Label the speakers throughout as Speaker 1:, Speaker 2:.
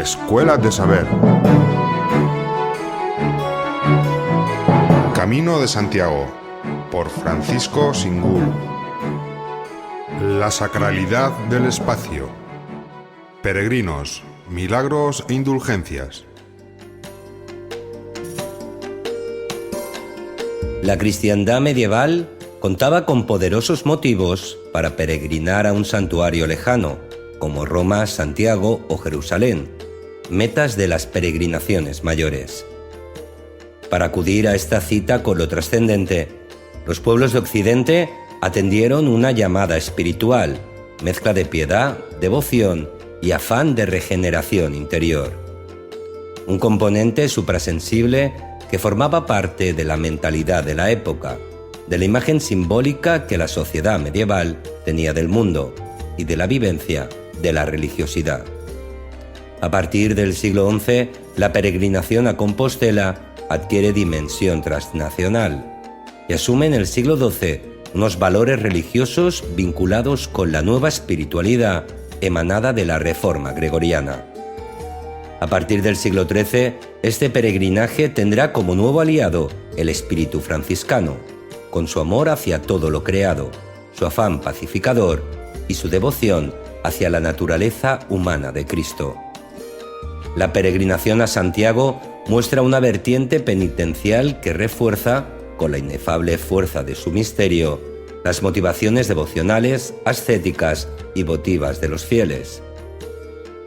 Speaker 1: Escuela de Saber. Camino de Santiago, por Francisco Singul. La sacralidad del espacio. Peregrinos, milagros e indulgencias.
Speaker 2: La cristiandad medieval contaba con poderosos motivos para peregrinar a un santuario lejano, como Roma, Santiago o Jerusalén, metas de las peregrinaciones mayores. Para acudir a esta cita con lo trascendente, los pueblos de Occidente atendieron una llamada espiritual, mezcla de piedad, devoción y afán de regeneración interior. Un componente suprasensible que formaba parte de la mentalidad de la época, de la imagen simbólica que la sociedad medieval tenía del mundo y de la vivencia de la religiosidad. A partir del siglo XI, la peregrinación a Compostela adquiere dimensión transnacional y asume en el siglo XII unos valores religiosos vinculados con la nueva espiritualidad emanada de la Reforma gregoriana. A partir del siglo XIII, este peregrinaje tendrá como nuevo aliado el espíritu franciscano, con su amor hacia todo lo creado, su afán pacificador y su devoción hacia la naturaleza humana de Cristo. La peregrinación a Santiago muestra una vertiente penitencial que refuerza, con la inefable fuerza de su misterio, las motivaciones devocionales, ascéticas y votivas de los fieles.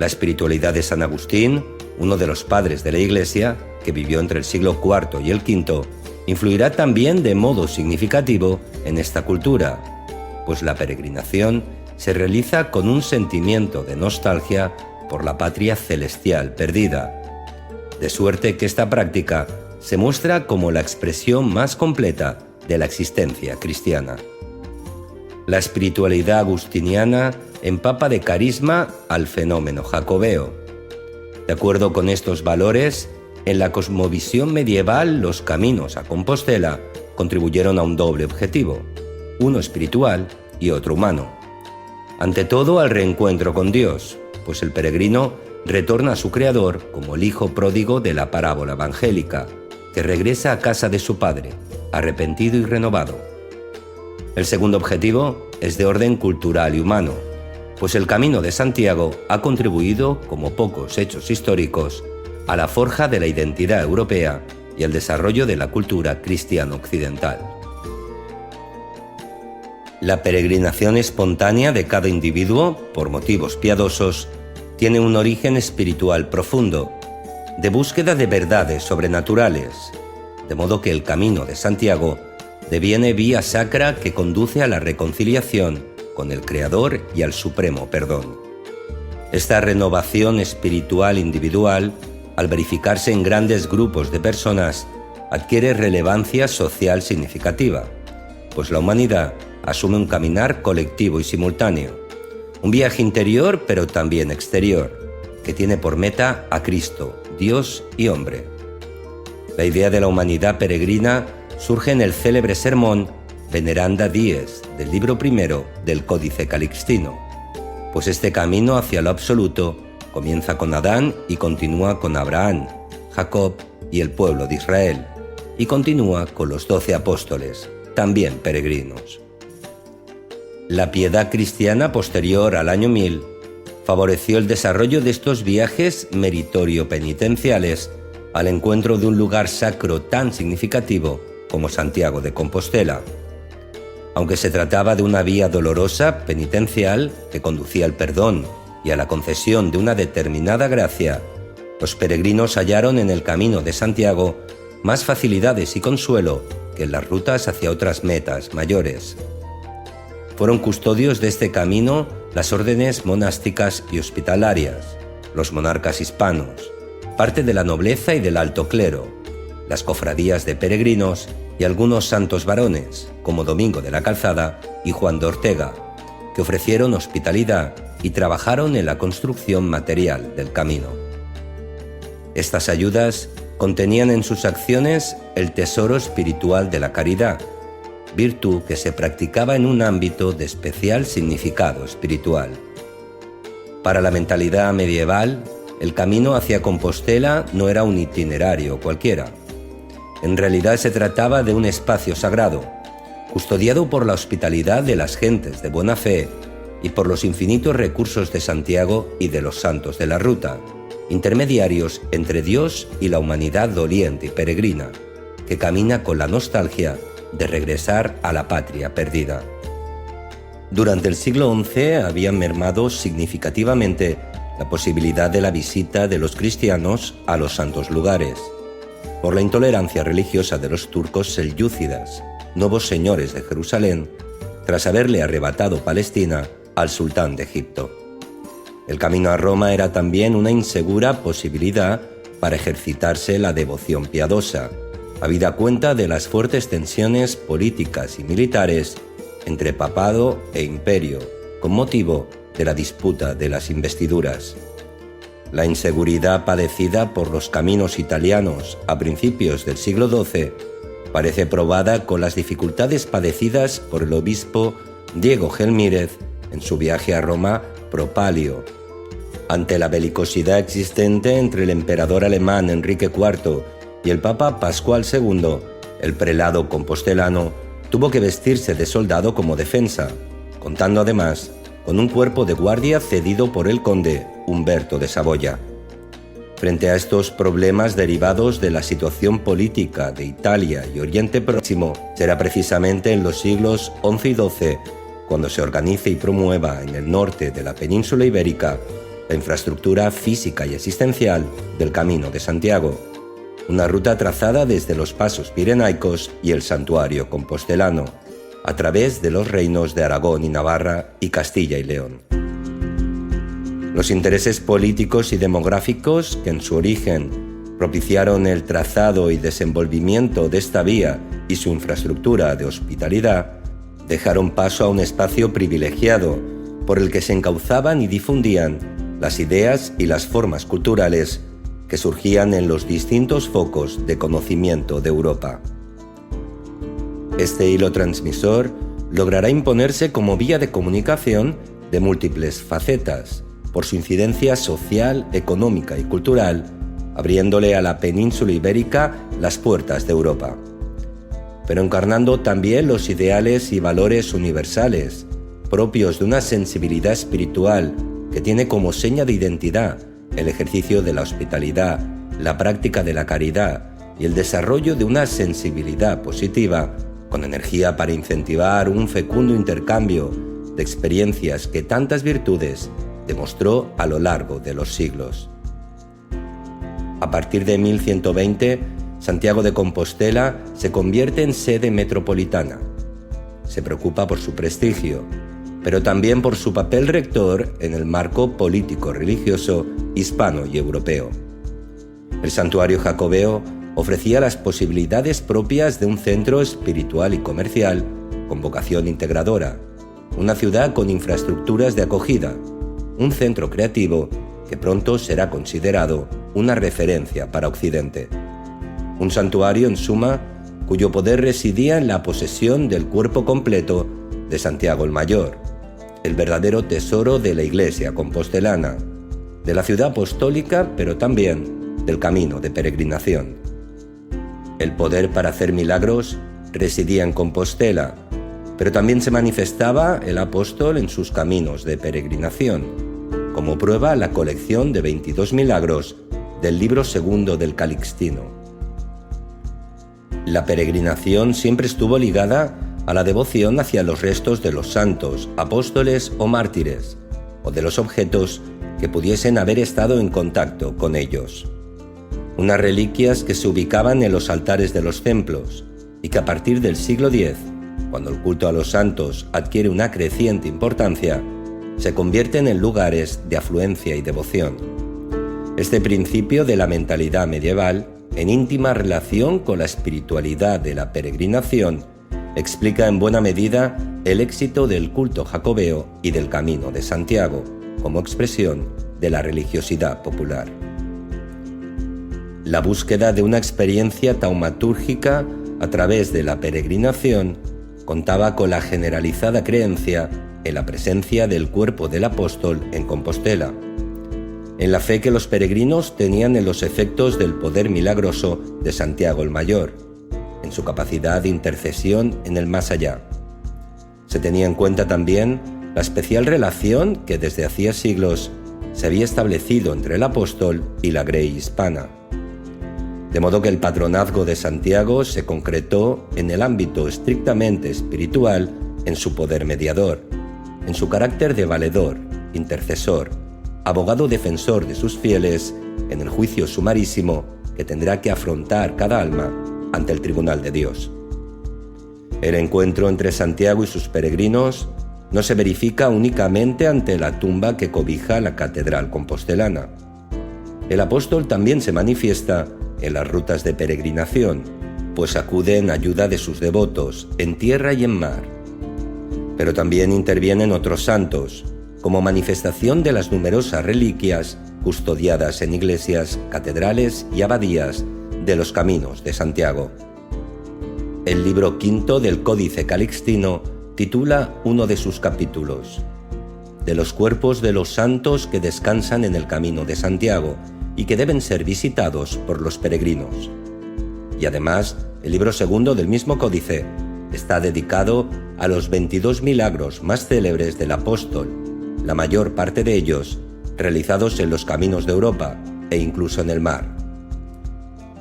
Speaker 2: La espiritualidad de San Agustín, uno de los padres de la Iglesia, que vivió entre el siglo IV y el V, influirá también de modo significativo en esta cultura, pues la peregrinación se realiza con un sentimiento de nostalgia por la patria celestial perdida, de suerte que esta práctica se muestra como la expresión más completa de la existencia cristiana. La espiritualidad agustiniana empapa de carisma al fenómeno jacobeo. De acuerdo con estos valores, en la cosmovisión medieval los caminos a Compostela contribuyeron a un doble objetivo, uno espiritual y otro humano. Ante todo al reencuentro con Dios, pues el peregrino retorna a su Creador como el hijo pródigo de la parábola evangélica, que regresa a casa de su padre, arrepentido y renovado. El segundo objetivo es de orden cultural y humano, pues el Camino de Santiago ha contribuido, como pocos hechos históricos, a la forja de la identidad europea y al desarrollo de la cultura cristiano-occidental. La peregrinación espontánea de cada individuo, por motivos piadosos, tiene un origen espiritual profundo, de búsqueda de verdades sobrenaturales, de modo que el Camino de Santiago deviene vía sacra que conduce a la reconciliación con el Creador y al supremo perdón. Esta renovación espiritual individual, al verificarse en grandes grupos de personas, adquiere relevancia social significativa, pues la humanidad asume un caminar colectivo y simultáneo, un viaje interior pero también exterior, que tiene por meta a Cristo, Dios y hombre. La idea de la humanidad peregrina surge en el célebre sermón Veneranda Dies del libro primero del Códice Calixtino, pues este camino hacia lo absoluto comienza con Adán y continúa con Abraham, Jacob y el pueblo de Israel, y continúa con los 12 apóstoles, también peregrinos. La piedad cristiana posterior al año 1000 favoreció el desarrollo de estos viajes meritorio-penitenciales al encuentro de un lugar sacro tan significativo como Santiago de Compostela. Aunque se trataba de una vía dolorosa, penitencial, que conducía al perdón y a la concesión de una determinada gracia, los peregrinos hallaron en el Camino de Santiago más facilidades y consuelo que en las rutas hacia otras metas mayores. Fueron custodios de este camino las órdenes monásticas y hospitalarias, los monarcas hispanos, parte de la nobleza y del alto clero, las cofradías de peregrinos y algunos santos varones, como Domingo de la Calzada y Juan de Ortega, que ofrecieron hospitalidad y trabajaron en la construcción material del camino. Estas ayudas contenían en sus acciones el tesoro espiritual de la caridad, virtud que se practicaba en un ámbito de especial significado espiritual. Para la mentalidad medieval, el camino hacia Compostela no era un itinerario cualquiera. En realidad se trataba de un espacio sagrado, custodiado por la hospitalidad de las gentes de buena fe y por los infinitos recursos de Santiago y de los santos de la ruta, intermediarios entre Dios y la humanidad doliente y peregrina, que camina con la nostalgia de regresar a la patria perdida. Durante el siglo XI habían mermado significativamente la posibilidad de la visita de los cristianos a los santos lugares, por la intolerancia religiosa de los turcos selyúcidas, nuevos señores de Jerusalén, tras haberle arrebatado Palestina al sultán de Egipto. El camino a Roma era también una insegura posibilidad para ejercitarse la devoción piadosa, habida cuenta de las fuertes tensiones políticas y militares entre papado e imperio, con motivo de la disputa de las investiduras. La inseguridad padecida por los caminos italianos a principios del siglo XII parece probada con las dificultades padecidas por el obispo Diego Gelmírez en su viaje a Roma pro Palio. Ante la belicosidad existente entre el emperador alemán Enrique IV y el papa Pascual II, el prelado compostelano tuvo que vestirse de soldado como defensa, contando además con un cuerpo de guardia cedido por el conde Humberto de Saboya. Frente a estos problemas derivados de la situación política de Italia y Oriente Próximo, será precisamente en los siglos XI y XII cuando se organice y promueva en el norte de la península ibérica la infraestructura física y existencial del Camino de Santiago, una ruta trazada desde los pasos pirenaicos y el santuario compostelano, a través de los reinos de Aragón y Navarra y Castilla y León. Los intereses políticos y demográficos que en su origen propiciaron el trazado y desenvolvimiento de esta vía y su infraestructura de hospitalidad dejaron paso a un espacio privilegiado por el que se encauzaban y difundían las ideas y las formas culturales que surgían en los distintos focos de conocimiento de Europa. Este hilo transmisor logrará imponerse como vía de comunicación de múltiples facetas, por su incidencia social, económica y cultural, abriéndole a la península ibérica las puertas de Europa, pero encarnando también los ideales y valores universales, propios de una sensibilidad espiritual que tiene como seña de identidad el ejercicio de la hospitalidad, la práctica de la caridad y el desarrollo de una sensibilidad positiva con energía para incentivar un fecundo intercambio de experiencias que tantas virtudes demostró a lo largo de los siglos. A partir de 1120, Santiago de Compostela se convierte en sede metropolitana. Se preocupa por su prestigio, pero también por su papel rector en el marco político-religioso hispano y europeo. El santuario jacobeo ofrecía las posibilidades propias de un centro espiritual y comercial con vocación integradora, una ciudad con infraestructuras de acogida, un centro creativo que pronto será considerado una referencia para Occidente. Un santuario, en suma, cuyo poder residía en la posesión del cuerpo completo de Santiago el Mayor, el verdadero tesoro de la Iglesia compostelana, de la ciudad apostólica, pero también del camino de peregrinación. El poder para hacer milagros residía en Compostela, pero también se manifestaba el apóstol en sus caminos de peregrinación, como prueba la colección de 22 milagros del libro segundo del Calixtino. La peregrinación siempre estuvo ligada a la devoción hacia los restos de los santos, apóstoles o mártires, o de los objetos que pudiesen haber estado en contacto con ellos. Unas reliquias que se ubicaban en los altares de los templos y que a partir del siglo X, cuando el culto a los santos adquiere una creciente importancia, se convierten en lugares de afluencia y devoción. Este principio de la mentalidad medieval, en íntima relación con la espiritualidad de la peregrinación, explica en buena medida el éxito del culto jacobeo y del Camino de Santiago, como expresión de la religiosidad popular. La búsqueda de una experiencia taumatúrgica a través de la peregrinación contaba con la generalizada creencia en la presencia del cuerpo del apóstol en Compostela. en la fe que los peregrinos tenían en los efectos del poder milagroso de Santiago el Mayor, en su capacidad de intercesión en el más allá. Se tenía en cuenta también la especial relación que desde hacía siglos se había establecido entre el apóstol y la grey hispana. De modo que el patronazgo de Santiago se concretó en el ámbito estrictamente espiritual en su poder mediador, en su carácter de valedor, intercesor, abogado defensor de sus fieles en el juicio sumarísimo que tendrá que afrontar cada alma ante el tribunal de Dios. El encuentro entre Santiago y sus peregrinos no se verifica únicamente ante la tumba que cobija la catedral compostelana. El apóstol también se manifiesta en las rutas de peregrinación, pues acude en ayuda de sus devotos en tierra y en mar. Pero también intervienen otros santos, como manifestación de las numerosas reliquias custodiadas en iglesias, catedrales y abadías de los caminos de Santiago. El libro quinto del Códice Calixtino titula uno de sus capítulos, de los cuerpos de los santos que descansan en el camino de Santiago y que deben ser visitados por los peregrinos. Y además, el libro segundo del mismo códice está dedicado a los 22 milagros más célebres del apóstol, la mayor parte de ellos realizados en los caminos de Europa e incluso en el mar.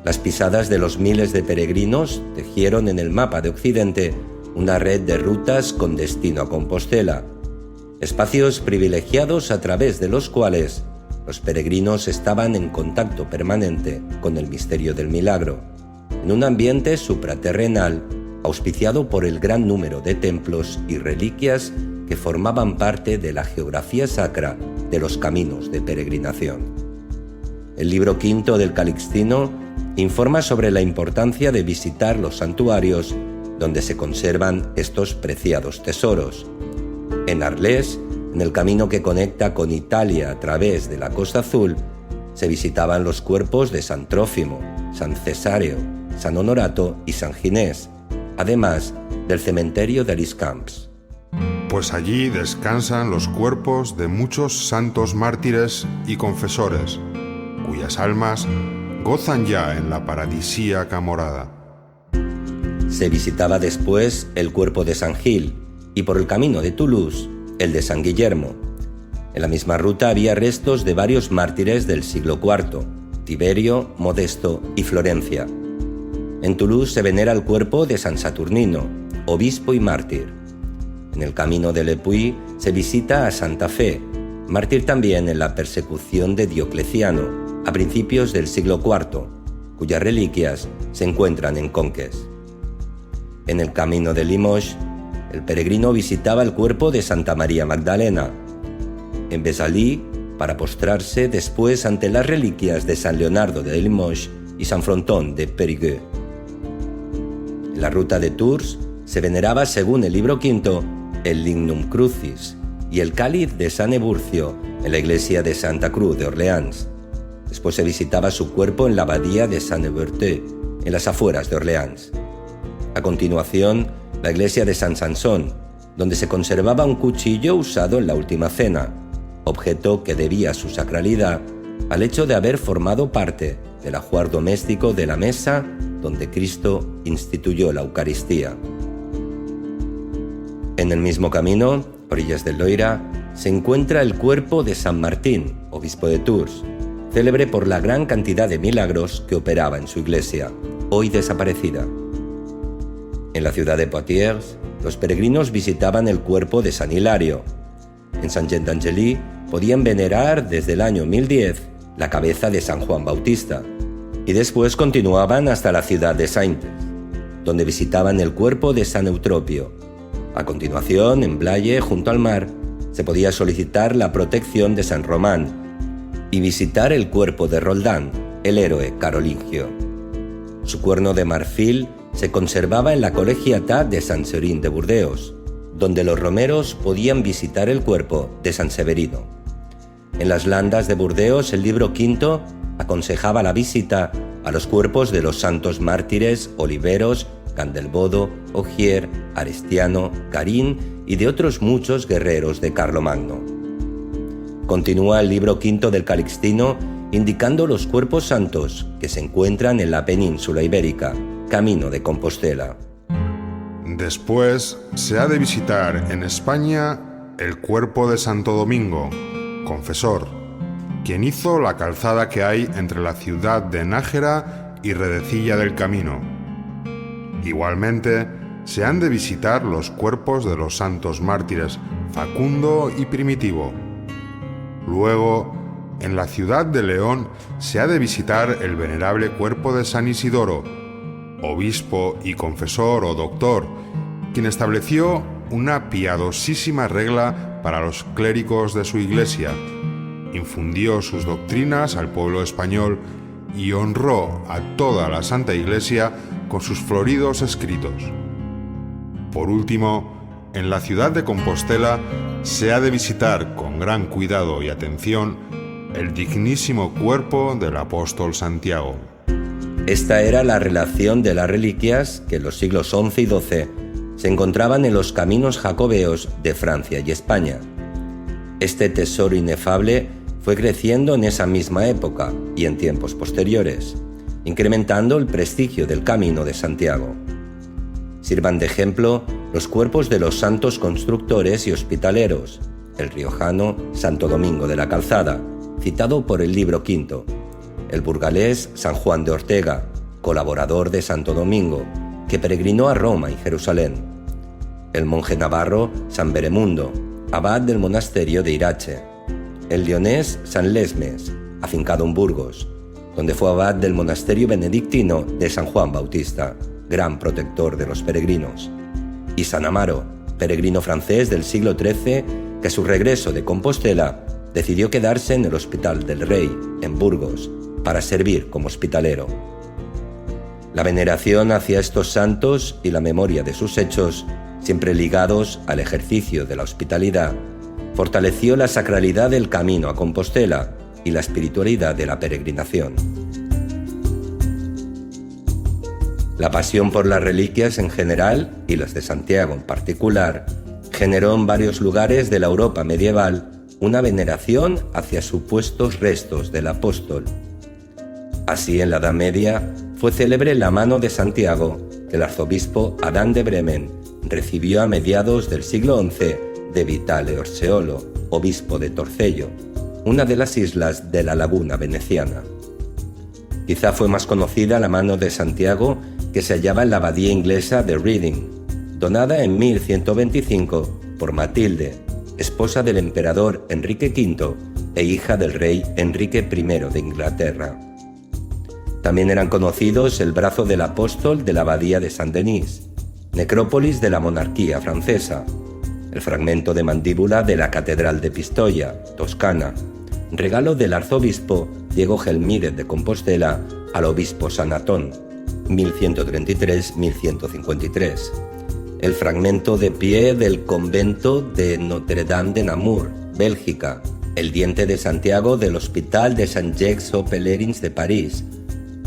Speaker 2: Las pisadas de los miles de peregrinos tejieron en el mapa de Occidente una red de rutas con destino a Compostela, espacios privilegiados a través de los cuales los peregrinos estaban en contacto permanente con el misterio del milagro, en un ambiente supraterrenal auspiciado por el gran número de templos y reliquias que formaban parte de la geografía sacra de los caminos de peregrinación. El libro quinto del Calixtino informa sobre la importancia de visitar los santuarios donde se conservan estos preciados tesoros. En Arles, en el camino que conecta con Italia a través de la Costa Azul, se visitaban los cuerpos de San Trófimo, San Cesáreo, San Honorato y San Ginés, además del cementerio de Liscamps.
Speaker 1: Pues allí descansan los cuerpos de muchos santos mártires y confesores, cuyas almas gozan ya en la paradisíaca morada.
Speaker 2: Se visitaba después el cuerpo de San Gil y por el camino de Toulouse el de San Guillermo. En la misma ruta había restos de varios mártires del siglo IV, Tiberio, Modesto y Florencia. En Toulouse se venera el cuerpo de San Saturnino, obispo y mártir. En el camino de Le Puy se visita a Santa Fe, mártir también en la persecución de Diocleciano a principios del siglo IV, cuyas reliquias se encuentran en Conques. En el camino de Limoges, el peregrino visitaba el cuerpo de Santa María Magdalena. En Besalí, para postrarse después ante las reliquias de San Leonardo de Limoges y San Fronton de Périgueux. En la ruta de Tours se veneraba, según el libro quinto, el Lignum Crucis y el cáliz de San Eburcio en la iglesia de Santa Cruz de Orleans. Después se visitaba su cuerpo en la abadía de Saint-Berthé, en las afueras de Orleans. A continuación, la iglesia de San Sansón, donde se conservaba un cuchillo usado en la última cena, objeto que debía su sacralidad al hecho de haber formado parte del ajuar doméstico de la mesa donde Cristo instituyó la Eucaristía. En el mismo camino, a orillas del Loira, se encuentra el cuerpo de San Martín, obispo de Tours, célebre por la gran cantidad de milagros que operaba en su iglesia, hoy desaparecida. En la ciudad de Poitiers, los peregrinos visitaban el cuerpo de San Hilario. En Saint-Jean d'Angely podían venerar desde el año 1010 la cabeza de San Juan Bautista, y después continuaban hasta la ciudad de Saintes, donde visitaban el cuerpo de San Eutropio. A continuación, en Blaye, junto al mar, se podía solicitar la protección de San Román y visitar el cuerpo de Roldán, el héroe carolingio. Su cuerno de marfil se conservaba en la colegiata de San Serín de Burdeos, donde los romeros podían visitar el cuerpo de San Severino. En las landas de Burdeos, el libro quinto aconsejaba la visita a los cuerpos de los santos mártires Oliveros, Candelbodo, Ogier, Arestiano, Carín y de otros muchos guerreros de Carlomagno. Continúa el libro quinto del Calixtino indicando los cuerpos santos que se encuentran en la península ibérica, camino de Compostela.
Speaker 1: Después se ha de visitar en España el cuerpo de Santo Domingo, confesor, quien hizo la calzada que hay entre la ciudad de Nájera y Redecilla del Camino. Igualmente, se han de visitar los cuerpos de los santos mártires Facundo y Primitivo. Luego, en la ciudad de León se ha de visitar el venerable cuerpo de San Isidoro, obispo y confesor o doctor, quien estableció una piadosísima regla para los clérigos de su iglesia, infundió sus doctrinas al pueblo español y honró a toda la Santa Iglesia con sus floridos escritos. Por último, en la ciudad de Compostela se ha de visitar con gran cuidado y atención el dignísimo cuerpo del apóstol Santiago.
Speaker 2: Esta era la relación de las reliquias que en los siglos XI y XII se encontraban en los caminos jacobeos de Francia y España. Este tesoro inefable fue creciendo en esa misma época y en tiempos posteriores, incrementando el prestigio del Camino de Santiago. Sirvan de ejemplo los cuerpos de los santos constructores y hospitaleros, el riojano Santo Domingo de la Calzada, citado por el libro quinto, el burgalés San Juan de Ortega, colaborador de Santo Domingo, que peregrinó a Roma y Jerusalén, el monje navarro San Beremundo, abad del monasterio de Irache, el leonés San Lesmes, afincado en Burgos, donde fue abad del monasterio benedictino de San Juan Bautista, gran protector de los peregrinos, y San Amaro, peregrino francés del siglo XIII que a su regreso de Compostela decidió quedarse en el Hospital del Rey, en Burgos, para servir como hospitalero. La veneración hacia estos santos y la memoria de sus hechos, siempre ligados al ejercicio de la hospitalidad, fortaleció la sacralidad del camino a Compostela y la espiritualidad de la peregrinación. La pasión por las reliquias en general, y las de Santiago en particular, generó en varios lugares de la Europa medieval una veneración hacia supuestos restos del apóstol. Así, en la Edad Media, fue célebre la mano de Santiago que el arzobispo Adán de Bremen recibió a mediados del siglo XI de Vitale Orseolo, obispo de Torcello, una de las islas de la laguna veneciana. Quizá fue más conocida la mano de Santiago que se hallaba en la abadía inglesa de Reading, donada en 1125 por Matilde, esposa del emperador Enrique V e hija del rey Enrique I de Inglaterra. También eran conocidos el brazo del apóstol de la abadía de Saint-Denis, necrópolis de la monarquía francesa, el fragmento de mandíbula de la catedral de Pistoia, Toscana, regalo del arzobispo Diego Gelmírez de Compostela al obispo San Atón, 1133-1153, el fragmento de pie del convento de Notre-Dame de Namur, Bélgica, el diente de Santiago del Hospital de Saint-Jacques-aux-Pèlerins de París,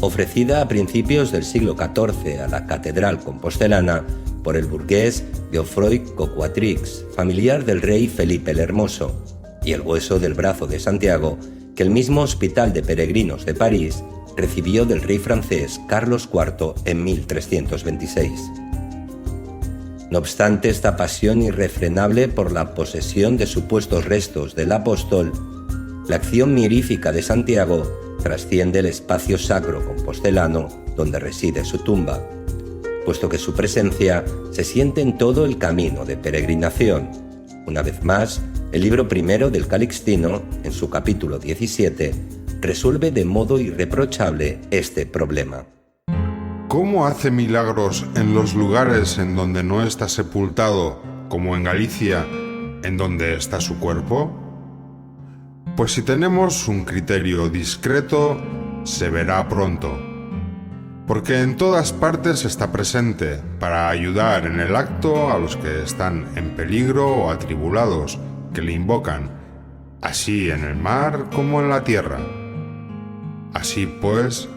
Speaker 2: ofrecida a principios del siglo XIV a la catedral compostelana por el burgués Geoffroy Coquatrix, familiar del rey Felipe el Hermoso, y el hueso del brazo de Santiago que el mismo Hospital de Peregrinos de París recibió del rey francés Carlos IV en 1326. No obstante esta pasión irrefrenable por la posesión de supuestos restos del apóstol, la acción mirífica de Santiago trasciende el espacio sacro compostelano donde reside su tumba, puesto que su presencia se siente en todo el camino de peregrinación. Una vez más, el libro primero del Calixtino, en su capítulo 17, resuelve de modo irreprochable este problema.
Speaker 1: ¿Cómo hace milagros en los lugares en donde no está sepultado, como en Galicia, en donde está su cuerpo? Pues si tenemos un criterio discreto, se verá pronto, porque en todas partes está presente para ayudar en el acto a los que están en peligro o atribulados, que le invocan, así en el mar como en la tierra. Así pues,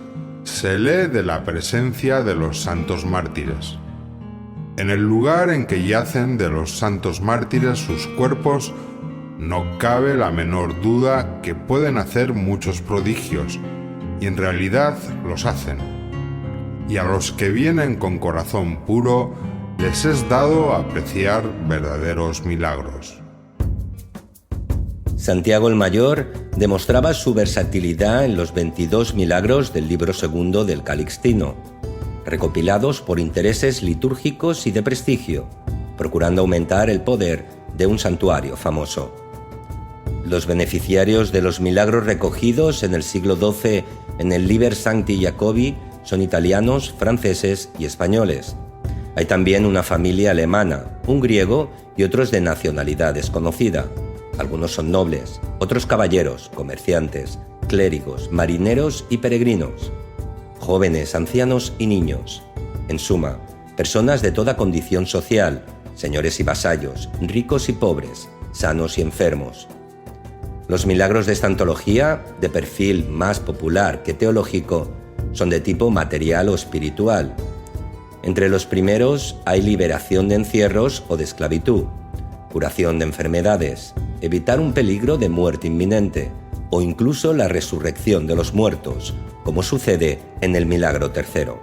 Speaker 1: se lee de la presencia de los santos mártires. En el lugar en que yacen de los santos mártires sus cuerpos, no cabe la menor duda que pueden hacer muchos prodigios, y en realidad los hacen. Y a los que vienen con corazón puro, les es dado apreciar verdaderos milagros.
Speaker 2: Santiago el Mayor demostraba su versatilidad en los 22 milagros del libro segundo del Calixtino, recopilados por intereses litúrgicos y de prestigio, procurando aumentar el poder de un santuario famoso. Los beneficiarios de los milagros recogidos en el siglo XII en el Liber Sancti Jacobi son italianos, franceses y españoles. Hay también una familia alemana, un griego y otros de nacionalidad desconocida. Algunos son nobles, otros caballeros, comerciantes, clérigos, marineros y peregrinos, jóvenes, ancianos y niños. En suma, personas de toda condición social, señores y vasallos, ricos y pobres, sanos y enfermos. Los milagros de esta antología, de perfil más popular que teológico, son de tipo material o espiritual. Entre los primeros hay liberación de encierros o de esclavitud, curación de enfermedades, evitar un peligro de muerte inminente o incluso la resurrección de los muertos, como sucede en el milagro tercero.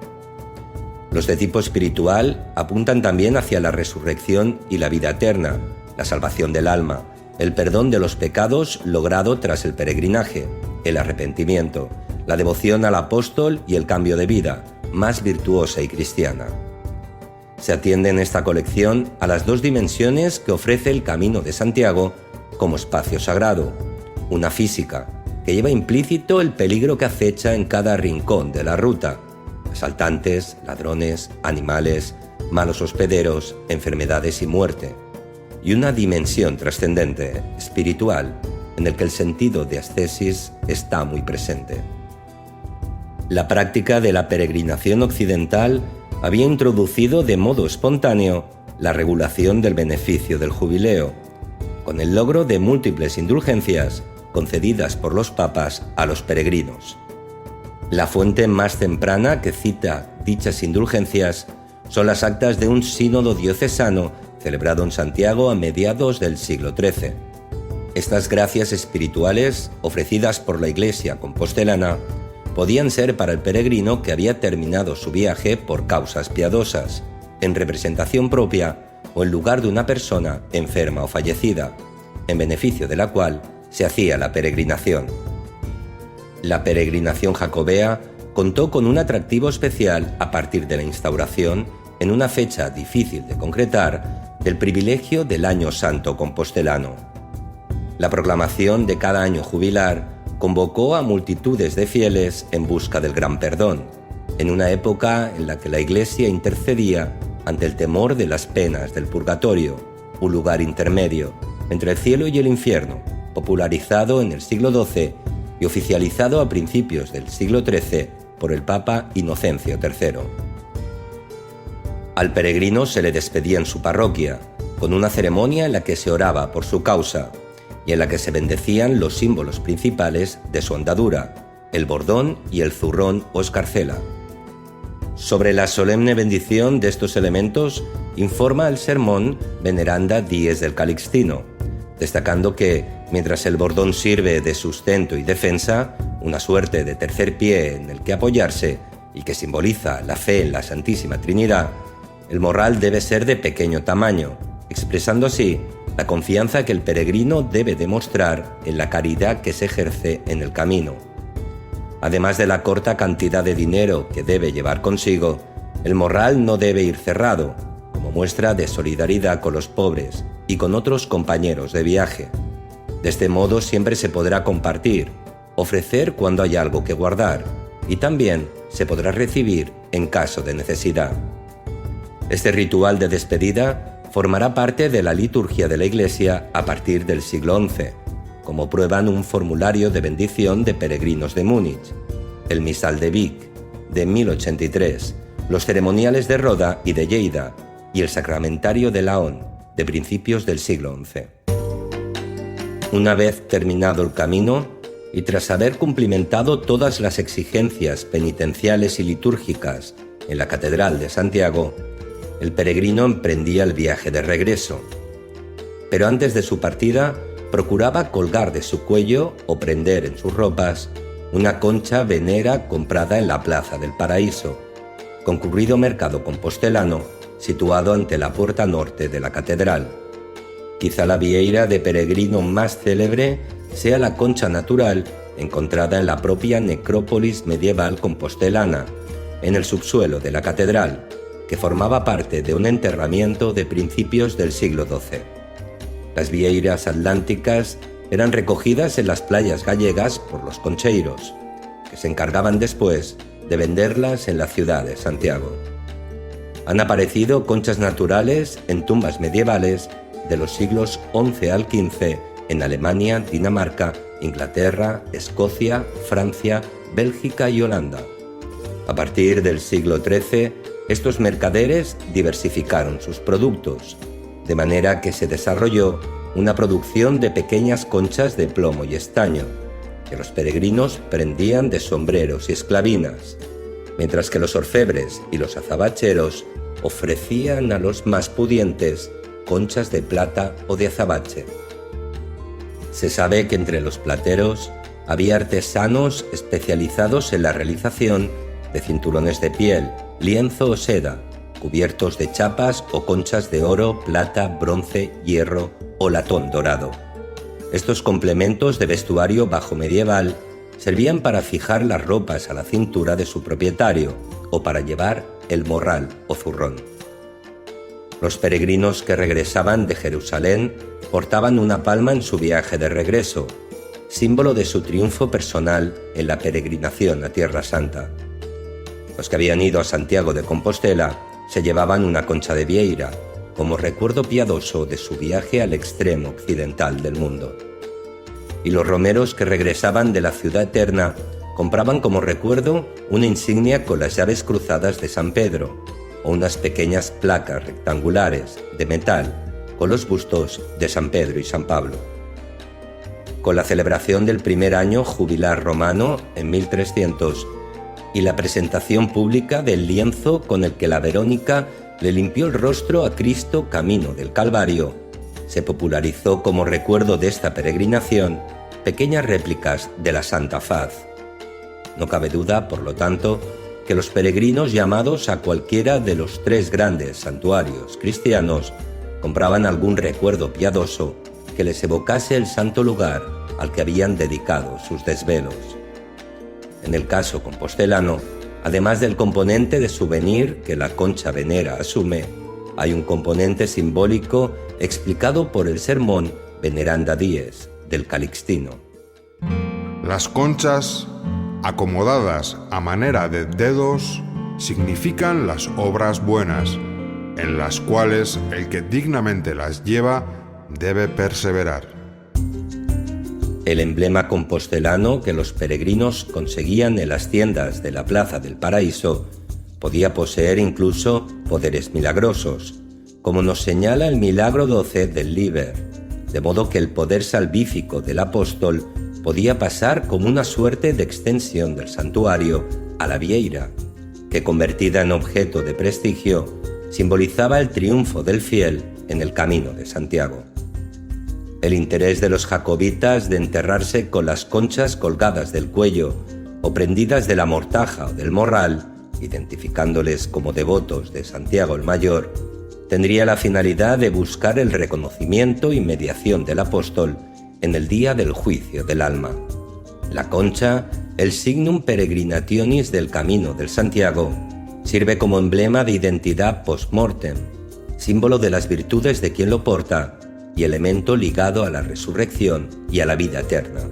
Speaker 2: Los de tipo espiritual apuntan también hacia la resurrección y la vida eterna, la salvación del alma, el perdón de los pecados logrado tras el peregrinaje, el arrepentimiento, la devoción al apóstol y el cambio de vida, más virtuosa y cristiana. Se atiende en esta colección a las dos dimensiones que ofrece el Camino de Santiago como espacio sagrado, una física, que lleva implícito el peligro que acecha en cada rincón de la ruta, asaltantes, ladrones, animales, malos hospederos, enfermedades y muerte, y una dimensión trascendente, espiritual, en el que el sentido de ascesis está muy presente. La práctica de la peregrinación occidental había introducido de modo espontáneo la regulación del beneficio del jubileo, con el logro de múltiples indulgencias concedidas por los papas a los peregrinos. La fuente más temprana que cita dichas indulgencias son las actas de un sínodo diocesano celebrado en Santiago a mediados del siglo XIII. Estas gracias espirituales, ofrecidas por la Iglesia compostelana, podían ser para el peregrino que había terminado su viaje por causas piadosas, en representación propia o en lugar de una persona enferma o fallecida, en beneficio de la cual se hacía la peregrinación. La peregrinación jacobea contó con un atractivo especial a partir de la instauración, en una fecha difícil de concretar, del privilegio del Año Santo compostelano. La proclamación de cada año jubilar convocó a multitudes de fieles en busca del gran perdón, en una época en la que la Iglesia intercedía ante el temor de las penas del purgatorio, un lugar intermedio entre el cielo y el infierno, popularizado en el siglo XII y oficializado a principios del siglo XIII por el Papa Inocencio III. Al peregrino se le despedía en su parroquia, con una ceremonia en la que se oraba por su causa y en la que se bendecían los símbolos principales de su andadura, el bordón y el zurrón o escarcela. Sobre la solemne bendición de estos elementos informa el sermón Veneranda Dies del Calixtino, destacando que, mientras el bordón sirve de sustento y defensa, una suerte de tercer pie en el que apoyarse y que simboliza la fe en la Santísima Trinidad, el morral debe ser de pequeño tamaño, expresando así la confianza que el peregrino debe demostrar en la caridad que se ejerce en el camino. Además de la corta cantidad de dinero que debe llevar consigo, el morral no debe ir cerrado, como muestra de solidaridad con los pobres y con otros compañeros de viaje. De este modo siempre se podrá compartir, ofrecer cuando hay algo que guardar, y también se podrá recibir en caso de necesidad. Este ritual de despedida formará parte de la liturgia de la Iglesia a partir del siglo XI, como prueban un formulario de bendición de peregrinos de Múnich, el Misal de Vic, de 1083, los ceremoniales de Roda y de Lleida, y el Sacramentario de Laon, de principios del siglo XI. Una vez terminado el camino, y tras haber cumplimentado todas las exigencias penitenciales y litúrgicas en la Catedral de Santiago, el peregrino emprendía el viaje de regreso. Pero antes de su partida, procuraba colgar de su cuello o prender en sus ropas una concha venera comprada en la Plaza del Paraíso, concurrido mercado compostelano situado ante la puerta norte de la catedral. Quizá la vieira de peregrino más célebre sea la concha natural encontrada en la propia necrópolis medieval compostelana, en el subsuelo de la catedral, que formaba parte de un enterramiento de principios del siglo XII. Las vieiras atlánticas eran recogidas en las playas gallegas por los concheiros, que se encargaban después de venderlas en la ciudad de Santiago. Han aparecido conchas naturales en tumbas medievales de los siglos XI al XV en Alemania, Dinamarca, Inglaterra, Escocia, Francia, Bélgica y Holanda. A partir del siglo XIII, estos mercaderes diversificaron sus productos, de manera que se desarrolló una producción de pequeñas conchas de plomo y estaño, que los peregrinos prendían de sombreros y esclavinas, mientras que los orfebres y los azabacheros ofrecían a los más pudientes conchas de plata o de azabache. Se sabe que entre los plateros había artesanos especializados en la realización de cinturones de piel, lienzo o seda, cubiertos de chapas o conchas de oro, plata, bronce, hierro o latón dorado. Estos complementos de vestuario bajo medieval servían para fijar las ropas a la cintura de su propietario o para llevar el morral o zurrón. Los peregrinos que regresaban de Jerusalén portaban una palma en su viaje de regreso, símbolo de su triunfo personal en la peregrinación a Tierra Santa. Los que habían ido a Santiago de Compostela se llevaban una concha de vieira, como recuerdo piadoso de su viaje al extremo occidental del mundo. Y los romeros que regresaban de la ciudad eterna compraban como recuerdo una insignia con las llaves cruzadas de San Pedro, o unas pequeñas placas rectangulares de metal con los bustos de San Pedro y San Pablo. Con la celebración del primer año jubilar romano en 1300 y la presentación pública del lienzo con el que la Verónica le limpió el rostro a Cristo camino del Calvario, se popularizó como recuerdo de esta peregrinación pequeñas réplicas de la Santa Faz. No cabe duda, por lo tanto, que los peregrinos llamados a cualquiera de los 3 grandes santuarios cristianos compraban algún recuerdo piadoso que les evocase el santo lugar al que habían dedicado sus desvelos. En el caso compostelano, además del componente de souvenir que la concha venera asume, hay un componente simbólico explicado por el sermón Veneranda Dies del Calixtino.
Speaker 1: Las conchas, acomodadas a manera de dedos, significan las obras buenas, en las cuales el que dignamente las lleva debe perseverar.
Speaker 2: El emblema compostelano que los peregrinos conseguían en las tiendas de la Plaza del Paraíso podía poseer incluso poderes milagrosos, como nos señala el milagro 12 del Liber, de modo que el poder salvífico del apóstol podía pasar como una suerte de extensión del santuario a la vieira, que convertida en objeto de prestigio, simbolizaba el triunfo del fiel en el camino de Santiago. El interés de los jacobitas de enterrarse con las conchas colgadas del cuello o prendidas de la mortaja o del morral, identificándoles como devotos de Santiago el Mayor, tendría la finalidad de buscar el reconocimiento y mediación del apóstol en el día del juicio del alma. La concha, el signum peregrinationis del camino del Santiago, sirve como emblema de identidad post-mortem, símbolo de las virtudes de quien lo porta y elemento ligado a la resurrección y a la vida eterna.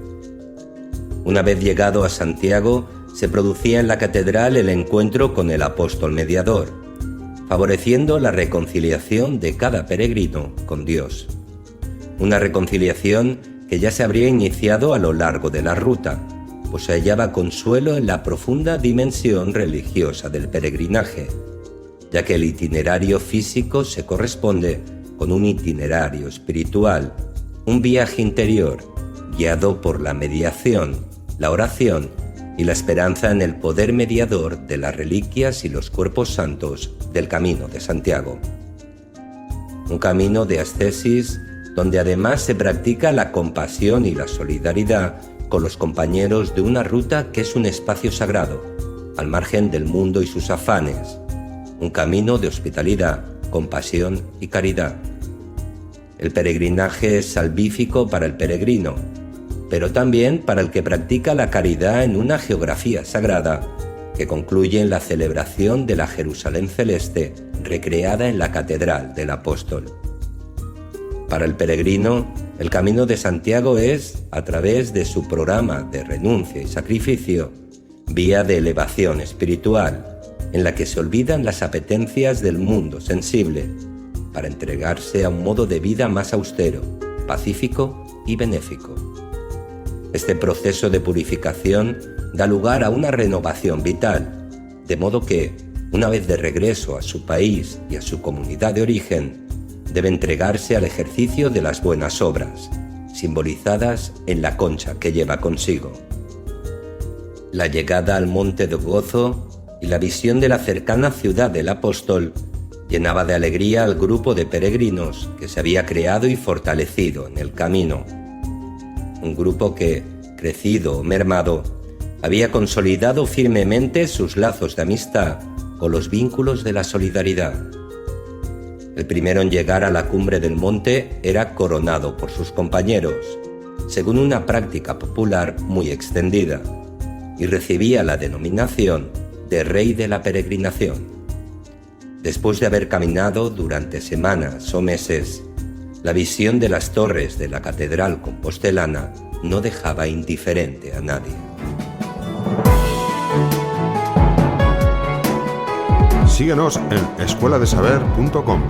Speaker 2: Una vez llegado a Santiago, se producía en la catedral el encuentro con el apóstol mediador, favoreciendo la reconciliación de cada peregrino con Dios. Una reconciliación que ya se habría iniciado a lo largo de la ruta, pues se hallaba consuelo en la profunda dimensión religiosa del peregrinaje, ya que el itinerario físico se corresponde con un itinerario espiritual, un viaje interior guiado por la mediación, la oración y la esperanza en el poder mediador de las reliquias y los cuerpos santos del Camino de Santiago. Un camino de ascesis donde además se practica la compasión y la solidaridad con los compañeros de una ruta que es un espacio sagrado, al margen del mundo y sus afanes, un camino de hospitalidad, compasión y caridad. El peregrinaje es salvífico para el peregrino, pero también para el que practica la caridad en una geografía sagrada que concluye en la celebración de la Jerusalén celeste recreada en la Catedral del Apóstol. Para el peregrino, el Camino de Santiago es, a través de su programa de renuncia y sacrificio, vía de elevación espiritual, en la que se olvidan las apetencias del mundo sensible, para entregarse a un modo de vida más austero, pacífico y benéfico. Este proceso de purificación da lugar a una renovación vital, de modo que, una vez de regreso a su país y a su comunidad de origen, debe entregarse al ejercicio de las buenas obras, simbolizadas en la concha que lleva consigo. La llegada al Monte de Gozo y la visión de la cercana ciudad del Apóstol llenaba de alegría al grupo de peregrinos que se había creado y fortalecido en el camino. Un grupo que, crecido o mermado, había consolidado firmemente sus lazos de amistad con los vínculos de la solidaridad. El primero en llegar a la cumbre del monte era coronado por sus compañeros, según una práctica popular muy extendida, y recibía la denominación de Rey de la Peregrinación. Después de haber caminado durante semanas o meses, la visión de las torres de la Catedral compostelana no dejaba indiferente a nadie.
Speaker 1: Síguenos en escueladesaber.com.